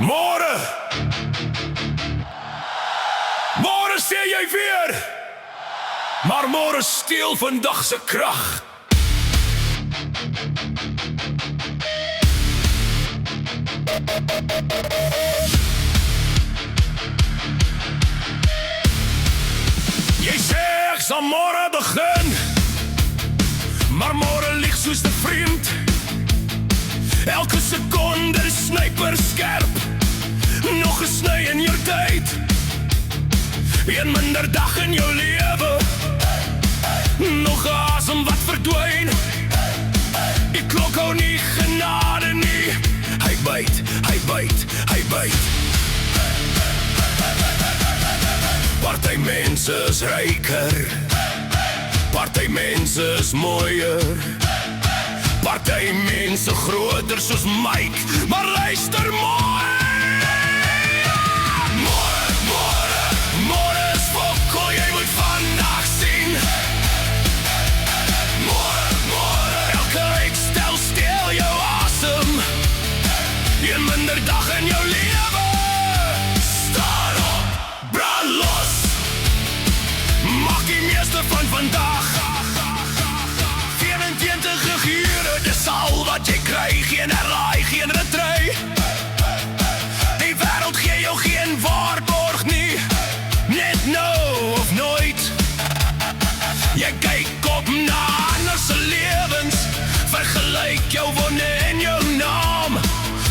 Môre sê jy weer, maar môre steel vandag se krag. Jy sê ek sal môre begin, maar môre lieg soos 'n vriend. Elke sekonde is sniper skerp, nog gesny in jou tyd. Een minder dag in jou lewe, nog 'n asem wat verdwyn. Die klok hou nie genade nie. Hy byt, hy byt, hy byt. Party mense is ryker, party mense is mooier, party mense groter soos Mike, maar luister mooi. Môre is fokol, jy moet vandag sien. Môre, elke uitstel steel jou asem. Een minder dag in jou lewe. Staan op, brand los. Maak die meeste van vandag. 24 ure, dis al wat jy kry. Geen herlaai, geen retrei. Die wêreld gee jou geen waarborg nie. Net nou of nooit. Jy kyk op na ander se lewens, vergelyk jou wonde en jou naam.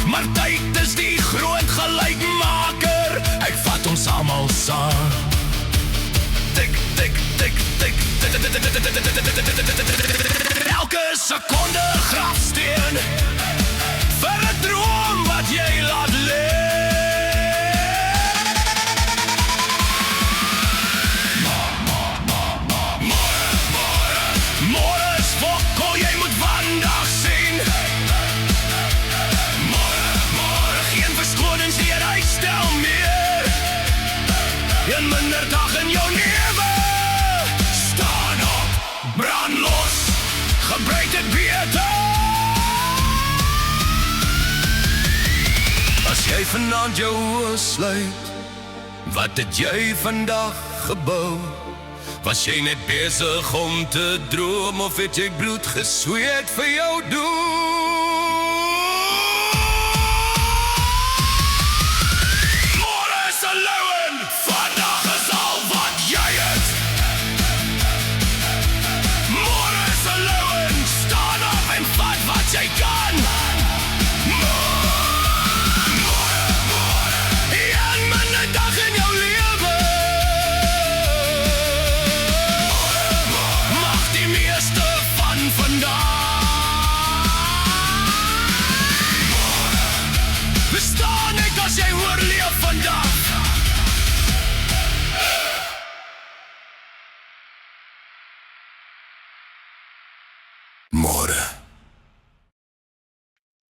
Maar tyd is die groot gelykmaker, hy vat ons almal saam. Tik, tik, tik, tik, elke sekonde grafsteen vir 'n droom wat jy laat leef. Môre is fokol, jy moet vandag sien. Môre, geen verskonings hier uitstel meer. Een minder dag in jou lewe. Staan op, brand los, gebruik dit beter. As jy vanaand jou oë sluit, wat het jy vandag gebou? Was jy net besig om te droom, of het jy bloed gesweet vir jou doel?